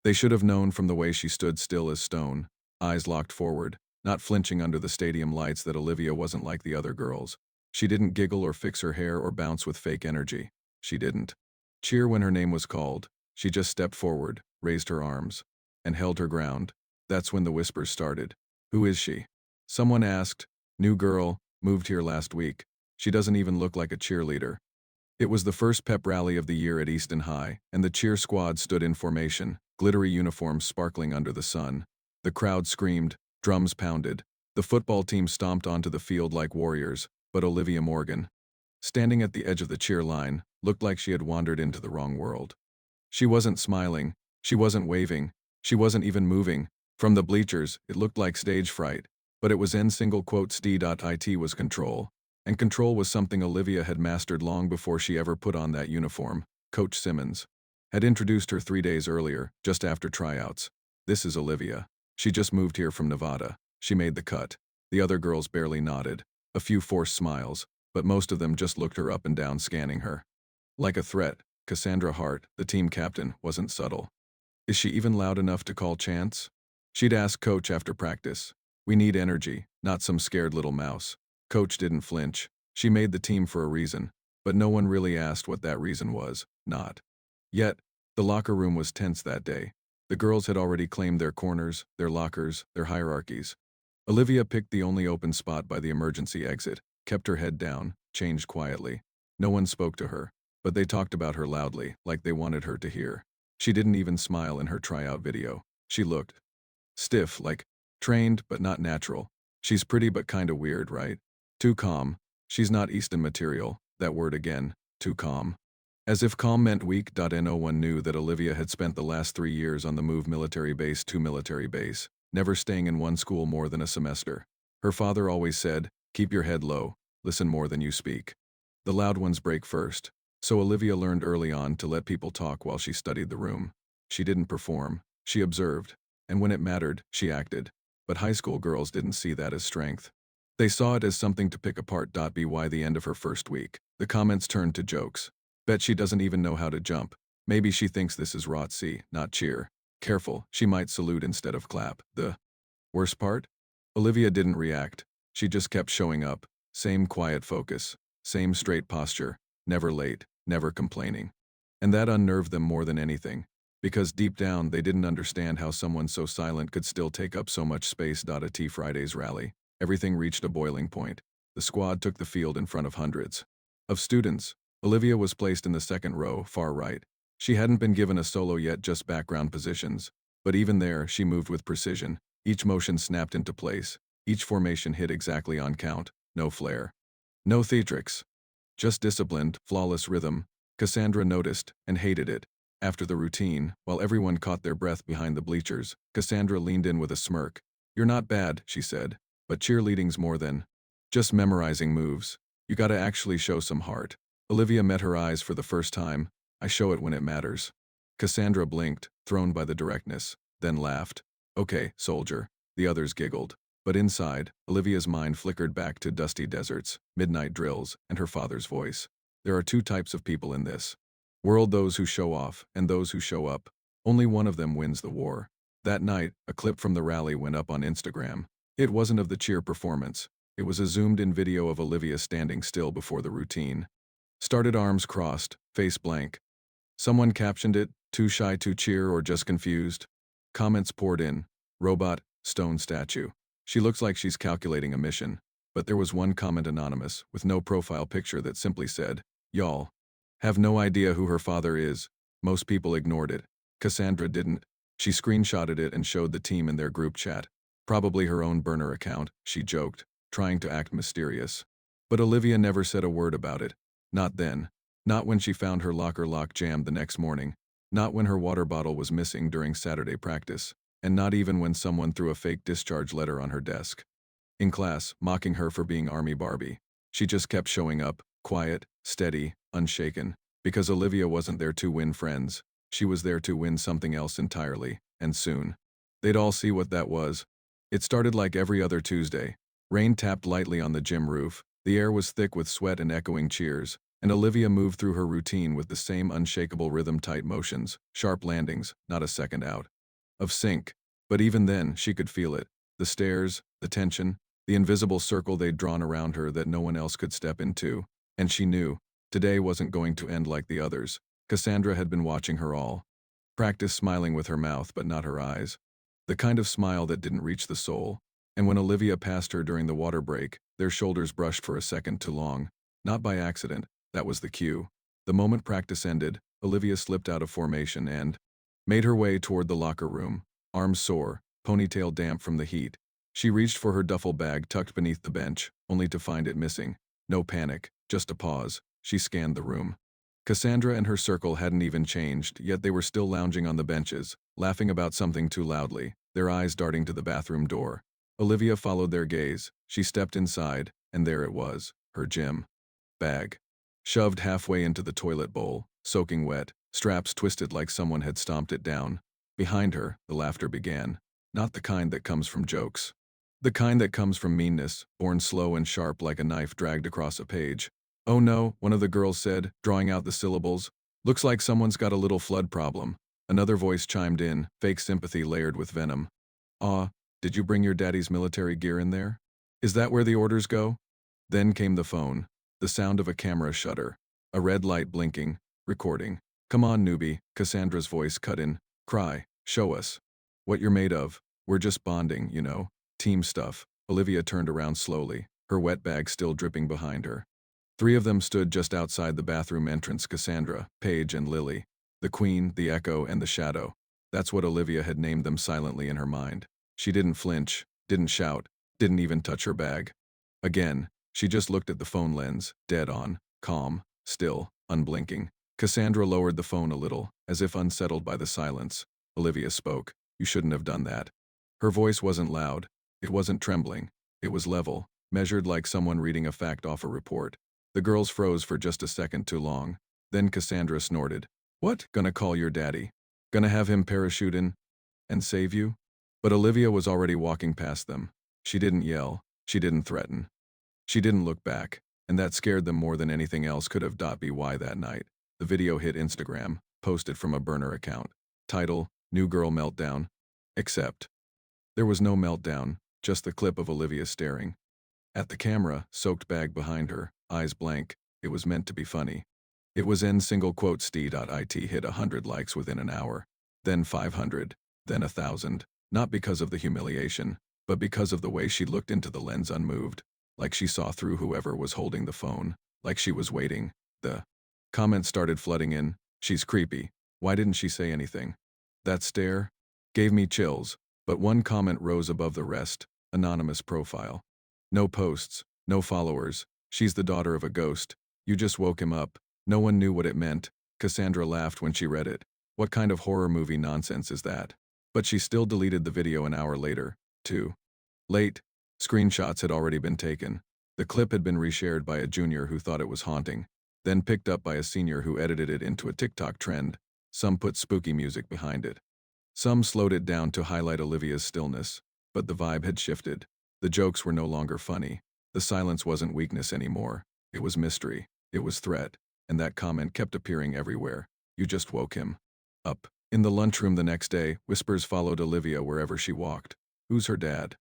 They should have known from the way she stood still as stone, eyes locked forward, not flinching under the stadium lights, that Olivia wasn't like the other girls. She didn't giggle or fix her hair or bounce with fake energy. She didn't cheer when her name was called. She just stepped forward, raised her arms, and held her ground. That's when the whispers started. Who is she? Someone asked. New girl, moved here last week. She doesn't even look like a cheerleader. It was the first pep rally of the year at Easton High, and the cheer squad stood in formation, glittery uniforms sparkling under the sun. The crowd screamed, drums pounded. The football team stomped onto the field like warriors, but Olivia Morgan, standing at the edge of the cheer line, looked like she had wandered into the wrong world. She wasn't smiling, she wasn't waving, she wasn't even moving. From the bleachers, it looked like stage fright, but it was St.it was control. And control was something Olivia had mastered long before she ever put on that uniform. Coach Simmons had introduced her 3 days earlier, just after tryouts. This is Olivia. She just moved here from Nevada. She made the cut. The other girls barely nodded. A few forced smiles, but most of them just looked her up and down, scanning her. Like a threat, Cassandra Hart, the team captain, wasn't subtle. Is she even loud enough to call chants? She'd ask Coach after practice. We need energy, not some scared little mouse. Coach didn't flinch. She made the team for a reason, but no one really asked what that reason was. Not. Yet, the locker room was tense that day. The girls had already claimed their corners, their lockers, their hierarchies. Olivia picked the only open spot by the emergency exit, kept her head down, changed quietly. No one spoke to her, but they talked about her loudly, like they wanted her to hear. She didn't even smile in her tryout video. She looked stiff, like trained but not natural. She's pretty but kinda weird, right? Too calm. She's not Easton material. That word again. Too calm. As if calm meant weak. No one knew that Olivia had spent the last 3 years on the move military base to military base, never staying in one school more than a semester. Her father always said, keep your head low, listen more than you speak. The loud ones break first. So Olivia learned early on to let people talk while she studied the room. She didn't perform. She observed. And when it mattered, she acted. But high school girls didn't see that as strength. They saw it as something to pick apart. By the end of her first week, the comments turned to jokes. Bet she doesn't even know how to jump. Maybe she thinks this is ROTC, not cheer. Careful, she might salute instead of clap. The worst part? Olivia didn't react. She just kept showing up. Same quiet focus. Same straight posture. Never late. Never complaining. And that unnerved them more than anything. Because deep down, they didn't understand how someone so silent could still take up so much space. At T Friday's rally, everything reached a boiling point. The squad took the field in front of hundreds of students. Olivia was placed in the second row, far right. She hadn't been given a solo yet, just background positions. But even there, she moved with precision. Each motion snapped into place. Each formation hit exactly on count. No flair. No theatrics. Just disciplined, flawless rhythm. Cassandra noticed and hated it. After the routine, while everyone caught their breath behind the bleachers, Cassandra leaned in with a smirk. You're not bad, she said, but cheerleading's more than just memorizing moves. You gotta actually show some heart. Olivia met her eyes for the first time. I show it when it matters. Cassandra blinked, thrown by the directness, then laughed. Okay, soldier. The others giggled. But inside, Olivia's mind flickered back to dusty deserts, midnight drills, and her father's voice. There are two types of people in this world, those who show off and those who show up. Only one of them wins the war. That night, a clip from the rally went up on Instagram. It wasn't of the cheer performance. It was a zoomed-in video of Olivia standing still before the routine. Started arms crossed, face blank. Someone captioned it, too shy to cheer or just confused. Comments poured in. Robot, stone statue. She looks like she's calculating a mission. But there was one comment, anonymous, with no profile picture, that simply said, y'all have no idea who her father is. Most people ignored it. Cassandra didn't. She screenshotted it and showed the team in their group chat. Probably her own burner account, she joked, trying to act mysterious. But Olivia never said a word about it. Not then. Not when she found her locker lock jammed the next morning. Not when her water bottle was missing during Saturday practice. And not even when someone threw a fake discharge letter on her desk. In class, mocking her for being Army Barbie. She just kept showing up, quiet, steady, unshaken. Because Olivia wasn't there to win friends. She was there to win something else entirely, and soon. They'd all see what that was. It started like every other Tuesday. Rain tapped lightly on the gym roof. The air was thick with sweat and echoing cheers. And Olivia moved through her routine with the same unshakable rhythm-tight motions, sharp landings, not a second out of sync. But even then, she could feel it. The stares, the tension, the invisible circle they'd drawn around her that no one else could step into. And she knew, today wasn't going to end like the others. Cassandra had been watching her all. Practice smiling with her mouth but not her eyes. The kind of smile that didn't reach the soul. And when Olivia passed her during the water break, their shoulders brushed for a second too long. Not by accident, that was the cue. The moment practice ended, Olivia slipped out of formation and made her way toward the locker room, arms sore, ponytail damp from the heat. She reached for her duffel bag tucked beneath the bench, only to find it missing. No panic, just a pause. She scanned the room. Cassandra and her circle hadn't even changed, yet they were still lounging on the benches, laughing about something too loudly, their eyes darting to the bathroom door. Olivia followed their gaze. She stepped inside, and there it was, her gym bag. Shoved halfway into the toilet bowl, soaking wet, straps twisted like someone had stomped it down. Behind her, the laughter began. Not the kind that comes from jokes. The kind that comes from meanness, born slow and sharp like a knife dragged across a page. "Oh no," one of the girls said, drawing out the syllables. "Looks like someone's got a little flood problem." Another voice chimed in, fake sympathy layered with venom. "Aw, did you bring your daddy's military gear in there? Is that where the orders go?" Then came the phone. The sound of a camera shutter. A red light blinking, recording. "Come on, newbie," Cassandra's voice cut in. "Cry. Show us what you're made of. We're just bonding, you know. Team stuff." Olivia turned around slowly, her wet bag still dripping behind her. Three of them stood just outside the bathroom entrance: Cassandra, Paige, and Lily. The Queen, the Echo, and the Shadow. That's what Olivia had named them silently in her mind. She didn't flinch, didn't shout, didn't even touch her bag. Again, she just looked at the phone lens, dead on, calm, still, unblinking. Cassandra lowered the phone a little, as if unsettled by the silence. Olivia spoke. "You shouldn't have done that." Her voice wasn't loud. It wasn't trembling. It was level, measured like someone reading a fact off a report. The girls froze for just a second too long. Then Cassandra snorted. "What? Gonna call your daddy? Gonna have him parachute in and save you?" But Olivia was already walking past them. She didn't yell. She didn't threaten. She didn't look back, and that scared them more than anything else could have. By that night, the video hit Instagram, posted from a burner account. Title, "New Girl Meltdown." Except, there was no meltdown, just the clip of Olivia staring at the camera, soaked bag behind her, eyes blank. It was meant to be funny. It was n single quote st.it hit 100 likes within an hour, then 500, then 1,000, not because of the humiliation, but because of the way she looked into the lens unmoved, like she saw through whoever was holding the phone, like she was waiting. The comments started flooding in. "She's creepy. Why didn't she say anything? That stare gave me chills." But one comment rose above the rest, anonymous profile. "No posts, no followers. She's the daughter of a ghost. You just woke him up." No one knew what it meant. Cassandra laughed when she read it. What kind of horror movie nonsense is that? But she still deleted the video an hour later. Too late. Screenshots had already been taken. The clip had been reshared by a junior who thought it was haunting, then picked up by a senior who edited it into a TikTok trend. Some put spooky music behind it. Some slowed it down to highlight Olivia's stillness. But the vibe had shifted. The jokes were no longer funny. The silence wasn't weakness anymore. It was mystery. It was threat. And that comment kept appearing everywhere. "You just woke him up." In the lunchroom the next day, whispers followed Olivia wherever she walked. Who's her dad?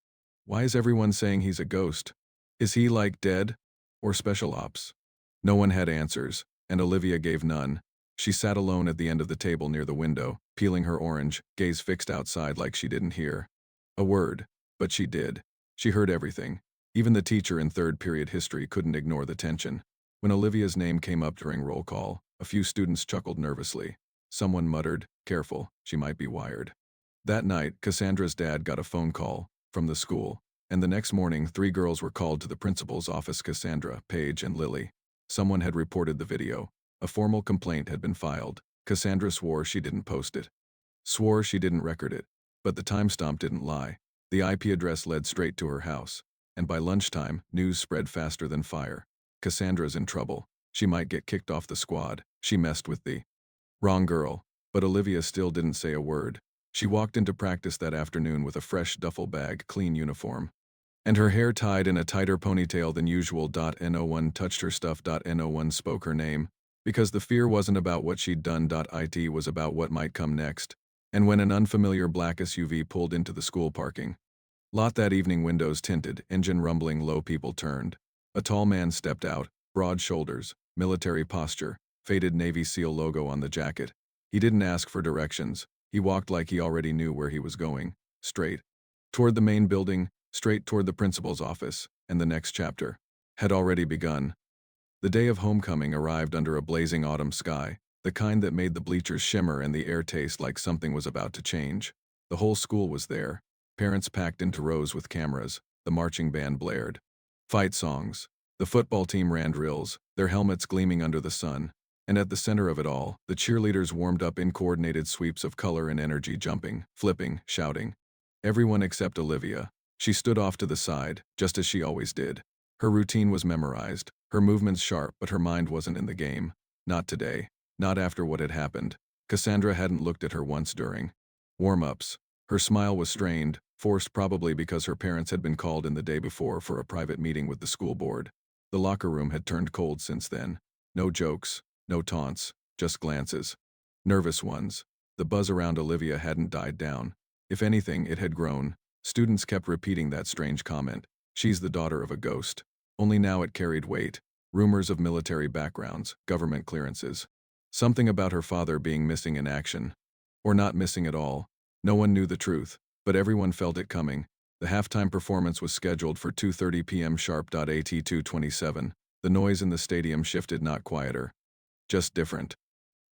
Why is everyone saying he's a ghost? Is he like dead? Or special ops? No one had answers, and Olivia gave none. She sat alone at the end of the table near the window, peeling her orange, gaze fixed outside like she didn't hear a word. But she did. She heard everything. Even the teacher in third period history couldn't ignore the tension. When Olivia's name came up during roll call, a few students chuckled nervously. Someone muttered, "Careful, she might be wired." That night, Cassandra's dad got a phone call from the school, and the next morning 3 girls were called to the principal's office: Cassandra, Paige, and Lily. Someone had reported the video. A formal complaint had been filed. Cassandra swore she didn't post it. Swore she didn't record it. But the timestamp didn't lie. The IP address led straight to her house. And by lunchtime, news spread faster than fire. Cassandra's in trouble. She might get kicked off the squad. She messed with the wrong girl. But Olivia still didn't say a word. She walked into practice that afternoon with a fresh duffel bag, clean uniform, and her hair tied in a tighter ponytail than usual. No one touched her stuff. No one spoke her name, because the fear wasn't about what she'd done. It was about what might come next. And when an unfamiliar black SUV pulled into the school parking lot that evening, windows tinted, engine rumbling low, people turned. A tall man stepped out, broad shoulders, military posture, faded Navy SEAL logo on the jacket. He didn't ask for directions. He walked like he already knew where he was going, straight toward the main building, straight toward the principal's office, and the next chapter had already begun. The day of homecoming arrived under a blazing autumn sky, the kind that made the bleachers shimmer and the air taste like something was about to change. The whole school was there. Parents packed into rows with cameras. The marching band blared fight songs. The football team ran drills, their helmets gleaming under the sun. And at the center of it all, the cheerleaders warmed up in coordinated sweeps of color and energy, jumping, flipping, shouting. Everyone except Olivia. She stood off to the side, just as she always did. Her routine was memorized, her movements sharp, but her mind wasn't in the game. Not today. Not after what had happened. Cassandra hadn't looked at her once during warm-ups. Her smile was strained, forced, probably because her parents had been called in the day before for a private meeting with the school board. The locker room had turned cold since then. No jokes, no taunts, just glances. Nervous ones. The buzz around Olivia hadn't died down. If anything, it had grown. Students kept repeating that strange comment. She's the daughter of a ghost. Only now it carried weight. Rumors of military backgrounds, government clearances. Something about her father being missing in action. Or not missing at all. No one knew the truth, but everyone felt it coming. The halftime performance was scheduled for 2:30 p.m. sharp. At 2:27, the noise in the stadium shifted, not quieter, just different.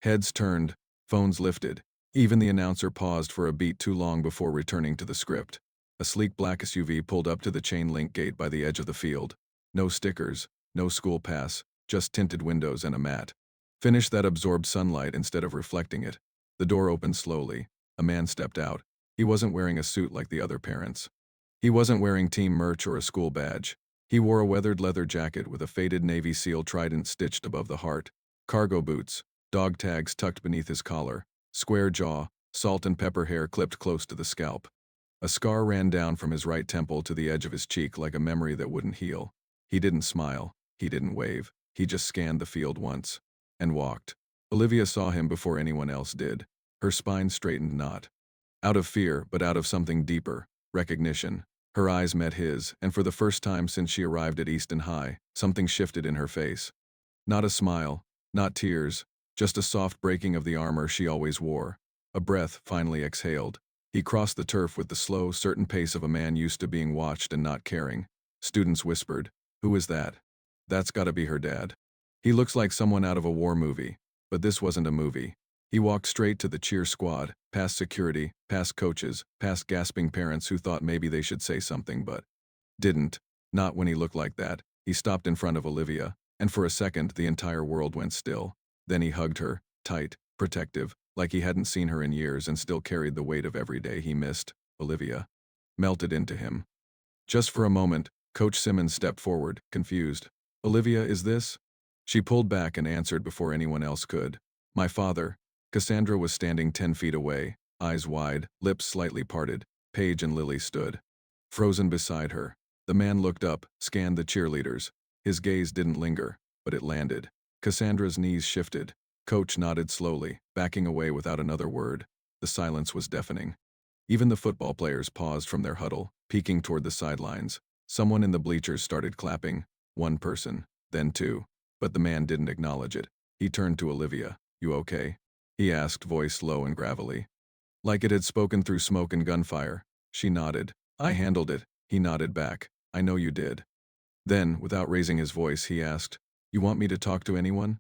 Heads turned, phones lifted. Even the announcer paused for a beat too long before returning to the script. A sleek black SUV pulled up to the chain-link gate by the edge of the field. No stickers, no school pass, just tinted windows and a mat. Finish that absorbed sunlight instead of reflecting it. The door opened slowly. A man stepped out. He wasn't wearing a suit like the other parents. He wasn't wearing team merch or a school badge. He wore a weathered leather jacket with a faded Navy SEAL trident stitched above the heart, cargo boots, dog tags tucked beneath his collar, square jaw, salt and pepper hair clipped close to the scalp. A scar ran down from his right temple to the edge of his cheek like a memory that wouldn't heal. He didn't smile. He didn't wave. He just scanned the field once and walked. Olivia saw him before anyone else did. Her spine straightened, not out of fear, but out of something deeper, recognition. Her eyes met his, and for the first time since she arrived at Easton High, something shifted in her face. Not a smile, not tears, just a soft breaking of the armor she always wore. A breath finally exhaled. He crossed the turf with the slow, certain pace of a man used to being watched and not caring. Students whispered, "Who is that?" "That's gotta be her dad. He looks like someone out of a war movie." But this wasn't a movie. He walked straight to the cheer squad, past security, past coaches, past gasping parents who thought maybe they should say something but didn't. Not when he looked like that. He stopped in front of Olivia, and for a second the entire world went still. Then he hugged her, tight, protective, like he hadn't seen her in years and still carried the weight of every day he missed. Olivia melted into him. Just for a moment, Coach Simmons stepped forward, confused. "Olivia, is this?" She pulled back and answered before anyone else could. "My father." Cassandra was standing 10 feet away, eyes wide, lips slightly parted. Paige and Lily stood frozen beside her. The man looked up, scanned the cheerleaders. His gaze didn't linger, but it landed. Cassandra's knees shifted. Coach nodded slowly, backing away without another word. The silence was deafening. Even the football players paused from their huddle, peeking toward the sidelines. Someone in the bleachers started clapping. One person, then two. But the man didn't acknowledge it. He turned to Olivia. "You okay?" he asked, voice low and gravelly. Like it had spoken through smoke and gunfire. She nodded. "I handled it." He nodded back. "I know you did." Then, without raising his voice, he asked, "You want me to talk to anyone?"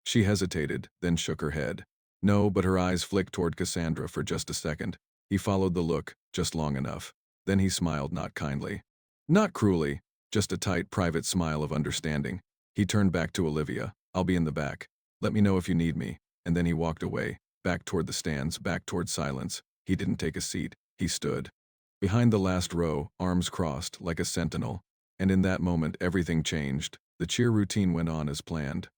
She hesitated, then shook her head. No, but her eyes flicked toward Cassandra for just a second. He followed the look, just long enough. Then he smiled, not kindly. Not cruelly, just a tight, private smile of understanding. He turned back to Olivia. "I'll be in the back. Let me know if you need me." And then he walked away, back toward the stands, back toward silence. He didn't take a seat. He stood behind the last row, arms crossed, like a sentinel. And in that moment, everything changed. The cheer routine went on as planned.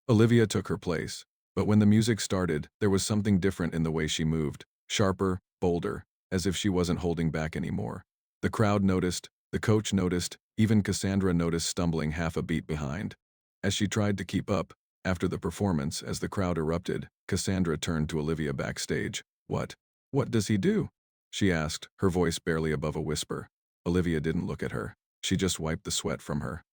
Olivia took her place. But when the music started, there was something different in the way she moved. Sharper, bolder, as if she wasn't holding back anymore. The crowd noticed. The coach noticed, even Cassandra noticed, stumbling half a beat behind. As she tried to keep up, after the performance, as the crowd erupted, Cassandra turned to Olivia backstage. What does he do?" she asked, her voice barely above a whisper. Olivia didn't look at her. She just wiped the sweat from her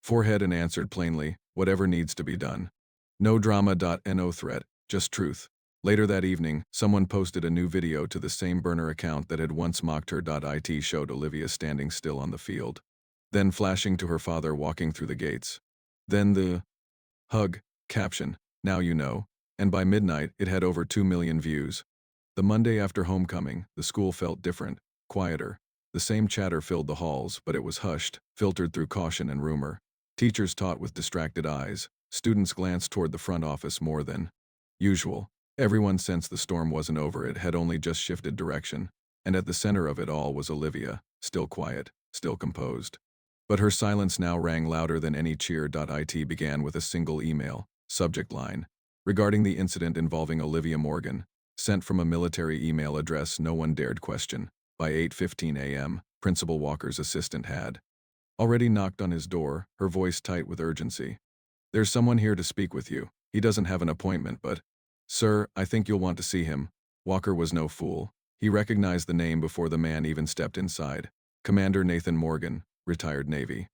forehead and answered plainly, "Whatever needs to be done." No drama. No threat, just truth. Later that evening, someone posted a new video to the same burner account that had once mocked her. It showed Olivia standing still on the field, then flashing to her father walking through the gates. Then the hug caption, "Now you know," and by midnight it had over 2 million views. The Monday after homecoming, the school felt different, quieter. The same chatter filled the halls, but it was hushed, filtered through caution and rumor. Teachers taught with distracted eyes. Students glanced toward the front office more than usual. Everyone sensed the storm wasn't over, it had only just shifted direction. And at the center of it all was Olivia, still quiet, still composed. But her silence now rang louder than any cheer. It began with a single email, subject line, regarding the incident involving Olivia Morgan, sent from a military email address no one dared question. By 8:15 a.m., Principal Walker's assistant had already knocked on his door, her voice tight with urgency. "There's someone here to speak with you. He doesn't have an appointment, but..." "Sir, I think you'll want to see him." Walker was no fool. He recognized the name before the man even stepped inside. Commander Nathan Morgan, retired Navy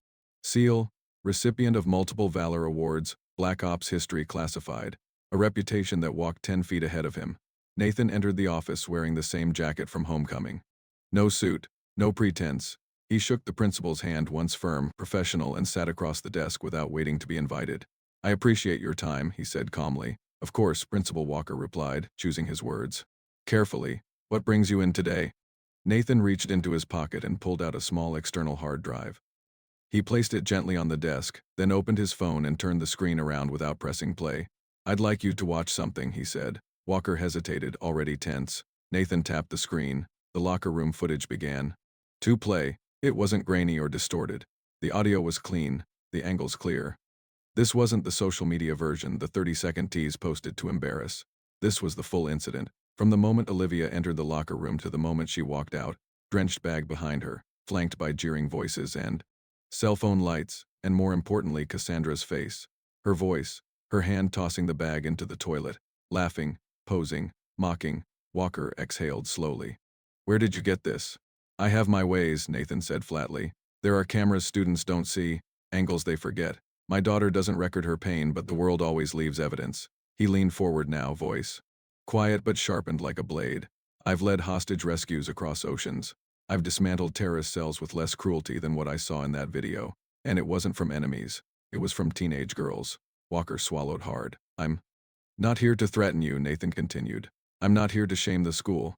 SEAL, recipient of multiple Valor Awards, Black Ops history classified, a reputation that walked 10 feet ahead of him. Nathan entered the office wearing the same jacket from homecoming. No suit, no pretense. He shook the principal's hand, once firm, professional, and sat across the desk without waiting to be invited. "I appreciate your time," he said calmly. "Of course," Principal Walker replied, choosing his words carefully. "What brings you in today?" Nathan reached into his pocket and pulled out a small external hard drive. He placed it gently on the desk, then opened his phone and turned the screen around without pressing play. "I'd like you to watch something," he said. Walker hesitated, already tense. Nathan tapped the screen. The locker room footage began to play. It wasn't grainy or distorted. The audio was clean, the angles clear. This wasn't the social media version, the 30-second tease posted to embarrass. This was the full incident. From the moment Olivia entered the locker room to the moment she walked out, drenched bag behind her, flanked by jeering voices and cell phone lights, and more importantly, Cassandra's face. Her voice, her hand tossing the bag into the toilet, laughing, posing, mocking. Walker exhaled slowly. "Where did you get this?" "I have my ways," Nathan said flatly. "There are cameras students don't see, angles they forget. My daughter doesn't record her pain, but the world always leaves evidence." He leaned forward now, voice quiet but sharpened like a blade. "I've led hostage rescues across oceans. I've dismantled terrorist cells with less cruelty than what I saw in that video. And it wasn't from enemies. It was from teenage girls." Walker swallowed hard. "I'm not here to threaten you," Nathan continued. "I'm not here to shame the school.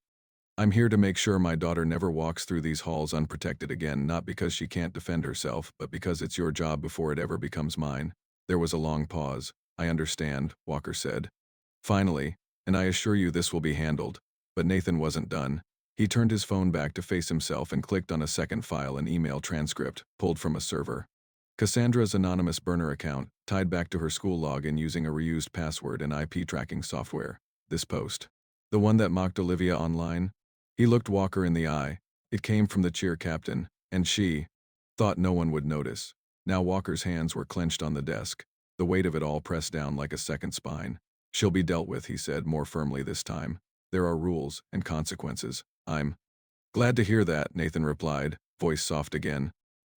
I'm here to make sure my daughter never walks through these halls unprotected again, not because she can't defend herself, but because it's your job before it ever becomes mine." There was a long pause. "I understand," Walker said. "Finally, and I assure you this will be handled." But Nathan wasn't done. He turned his phone back to face himself and clicked on a second file, an email transcript, pulled from a server. Cassandra's anonymous burner account, tied back to her school login using a reused password and IP tracking software. This post, the one that mocked Olivia online? He looked Walker in the eye. It came from the cheer captain, and she thought no one would notice. Now Walker's hands were clenched on the desk, the weight of it all pressed down like a second spine. "She'll be dealt with," he said, more firmly this time. "There are rules and consequences." "I'm glad to hear that," Nathan replied, voice soft again.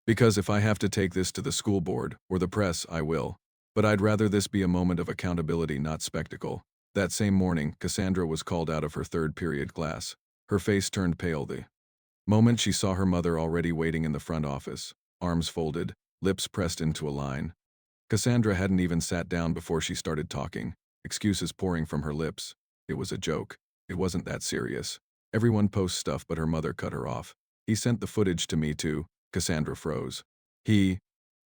"Because if I have to take this to the school board or the press, I will. But I'd rather this be a moment of accountability, not spectacle." That same morning, Cassandra was called out of her third period class. Her face turned pale the moment she saw her mother already waiting in the front office, arms folded, lips pressed into a line. Cassandra hadn't even sat down before she started talking, excuses pouring from her lips. It was a joke. It wasn't that serious. Everyone posts stuff, but her mother cut her off. "He sent the footage to me too." Cassandra froze. "He?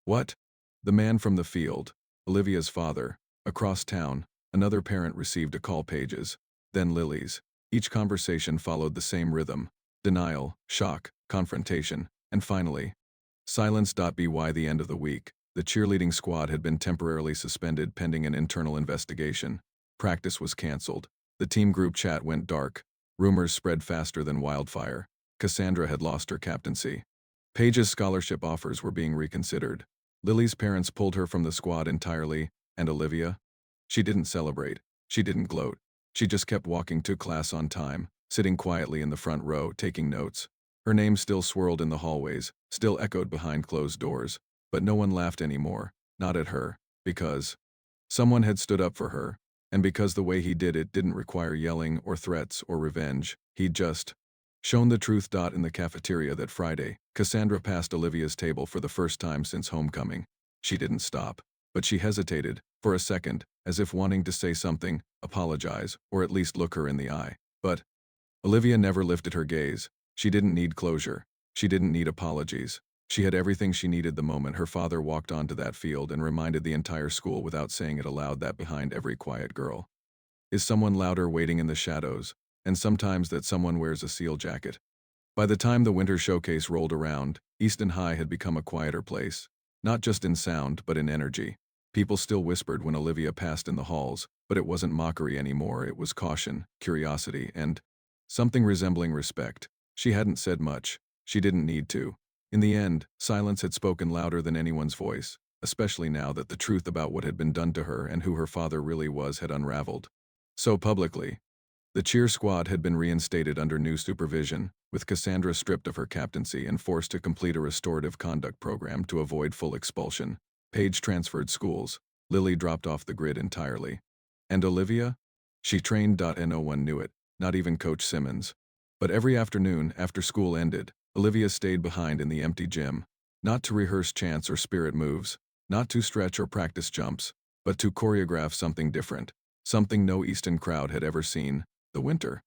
What?" "The man from the field, Olivia's father. Across town, another parent received a call, pages. Then Lily's. Each conversation followed the same rhythm: denial, shock, confrontation, and finally, silence. By the end of the week, the cheerleading squad had been temporarily suspended pending an internal investigation. Practice was canceled. The team group chat went dark. Rumors spread faster than wildfire. Cassandra had lost her captaincy. Paige's scholarship offers were being reconsidered. Lily's parents pulled her from the squad entirely, and Olivia? She didn't celebrate. She didn't gloat. She just kept walking to class on time, sitting quietly in the front row, taking notes. Her name still swirled in the hallways, still echoed behind closed doors, but no one laughed anymore, not at her, because someone had stood up for her, and because the way he did it didn't require yelling or threats or revenge. He'd just shown the truth. In the cafeteria that Friday, Cassandra passed Olivia's table for the first time since homecoming. She didn't stop, but she hesitated, for a second, as if wanting to say something, apologize, or at least look her in the eye. But Olivia never lifted her gaze. She didn't need closure. She didn't need apologies. She had everything she needed the moment her father walked onto that field and reminded the entire school without saying it aloud that behind every quiet girl is someone louder waiting in the shadows, and sometimes that someone wears a seal jacket. By the time the winter showcase rolled around, Easton High had become a quieter place, not just in sound but in energy. People still whispered when Olivia passed in the halls, but it wasn't mockery anymore. It was caution, curiosity, and something resembling respect. She hadn't said much. She didn't need to. In the end, silence had spoken louder than anyone's voice, especially now that the truth about what had been done to her and who her father really was had unraveled. So publicly, the cheer squad had been reinstated under new supervision, with Cassandra stripped of her captaincy and forced to complete a restorative conduct program to avoid full expulsion. Paige transferred schools. Lily dropped off the grid entirely. And Olivia? She trained. No one knew it, not even Coach Simmons. But every afternoon, after school ended, Olivia stayed behind in the empty gym, not to rehearse chants or spirit moves, not to stretch or practice jumps, but to choreograph something different, something no Easton crowd had ever seen. The winter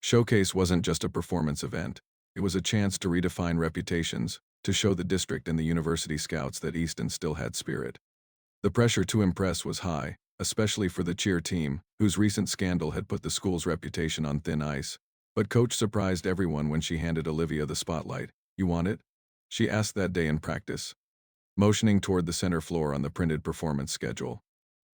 showcase wasn't just a performance event. It was a chance to redefine reputations, to show the district and the university scouts that Easton still had spirit. The pressure to impress was high, especially for the cheer team, whose recent scandal had put the school's reputation on thin ice. But Coach surprised everyone when she handed Olivia the spotlight. "You want it?" she asked that day in practice, motioning toward the center floor on the printed performance schedule.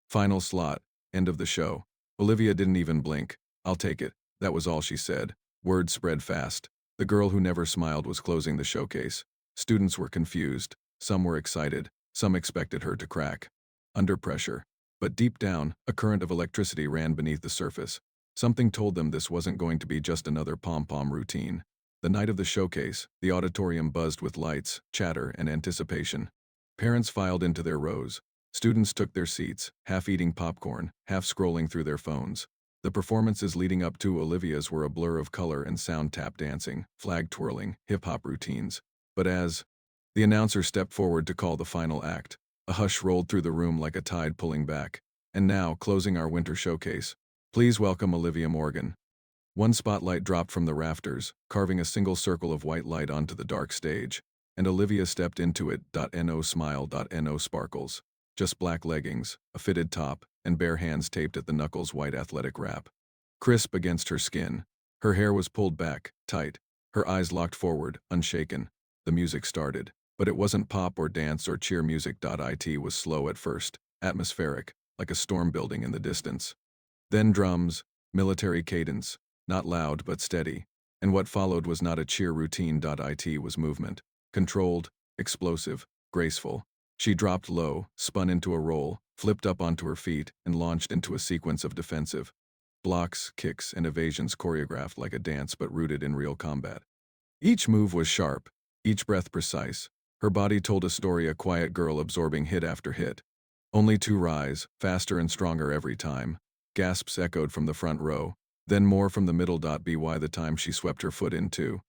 Final slot, end of the show. Olivia didn't even blink. "I'll take it." That was all she said. Word spread fast. The girl who never smiled was closing the showcase. Students were confused. Some were excited. Some expected her to crack under pressure. But deep down, a current of electricity ran beneath the surface. Something told them this wasn't going to be just another pom-pom routine. The night of the showcase, the auditorium buzzed with lights, chatter, and anticipation. Parents filed into their rows. Students took their seats, half eating popcorn, half scrolling through their phones. The performances leading up to Olivia's were a blur of color and sound, tap dancing, flag twirling, hip-hop routines. But as the announcer stepped forward to call the final act, a hush rolled through the room like a tide pulling back. And now, closing our winter showcase, please welcome Olivia Morgan. One spotlight dropped from the rafters, carving a single circle of white light onto the dark stage, and Olivia stepped into it. No smile. No sparkles. Just black leggings, a fitted top, and bare hands taped at the knuckles, white athletic wrap. Crisp against her skin. Her hair was pulled back, tight. Her eyes locked forward, unshaken. The music started. But it wasn't pop or dance or cheer music. It was slow at first, atmospheric, like a storm building in the distance. Then drums, military cadence, not loud but steady. And what followed was not a cheer routine. It was movement. Controlled, explosive, graceful. She dropped low, spun into a roll, flipped up onto her feet, and launched into a sequence of defensive blocks, kicks, and evasions choreographed like a dance but rooted in real combat. Each move was sharp, each breath precise. Her body told a story, a quiet girl absorbing hit after hit. Only to rise, faster and stronger every time. Gasps echoed from the front row, then more from the middle. By the time she swept her foot into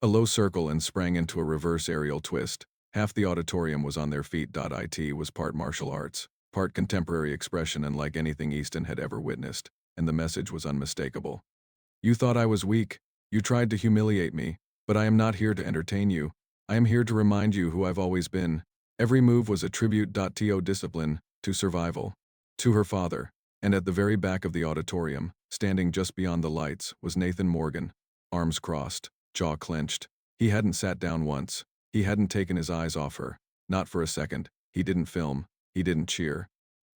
a low circle and sprang into a reverse aerial twist, half the auditorium was on their feet. It was part martial arts, part contemporary expression unlike anything Easton had ever witnessed, and the message was unmistakable. "You thought I was weak. You tried to humiliate me, but I am not here to entertain you. I am here to remind you who I've always been." Every move was a tribute to discipline, to survival, to her father. And at the very back of the auditorium, standing just beyond the lights, was Nathan Morgan, arms crossed, jaw clenched. He hadn't sat down once. He hadn't taken his eyes off her, not for a second. He didn't film. He didn't cheer.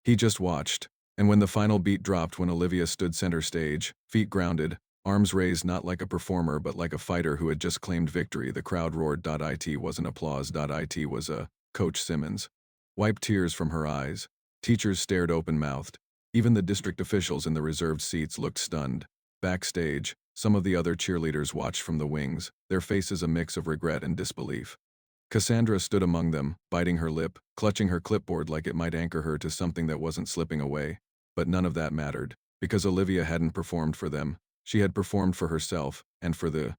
He just watched. And when the final beat dropped, when Olivia stood center stage, feet grounded, Arms raised not like a performer but like a fighter who had just claimed victory. The crowd roared. It wasn't applause. It was a Coach Simmons. Wiped tears from her eyes. Teachers stared open-mouthed. Even the district officials in the reserved seats looked stunned. Backstage, some of the other cheerleaders watched from the wings, their faces a mix of regret and disbelief. Cassandra stood among them, biting her lip, clutching her clipboard like it might anchor her to something that wasn't slipping away. But none of that mattered, because Olivia hadn't performed for them. She had performed for herself, and for the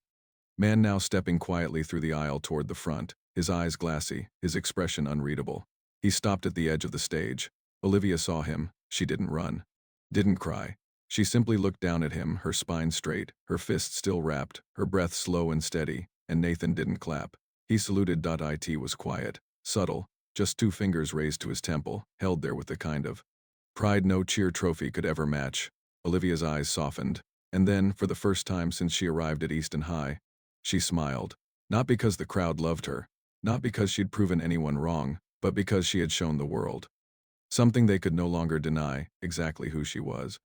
man now stepping quietly through the aisle toward the front, his eyes glassy, his expression unreadable. He stopped at the edge of the stage. Olivia saw him. She didn't run. Didn't cry. She simply looked down at him, her spine straight, her fists still wrapped, her breath slow and steady, and Nathan didn't clap. He saluted. It was quiet, subtle, just 2 fingers raised to his temple, held there with the kind of pride no cheer trophy could ever match. Olivia's eyes softened, and then, for the first time since she arrived at Easton High, she smiled. Not because the crowd loved her, not because she'd proven anyone wrong, but because she had shown the world something they could no longer deny, exactly who she was.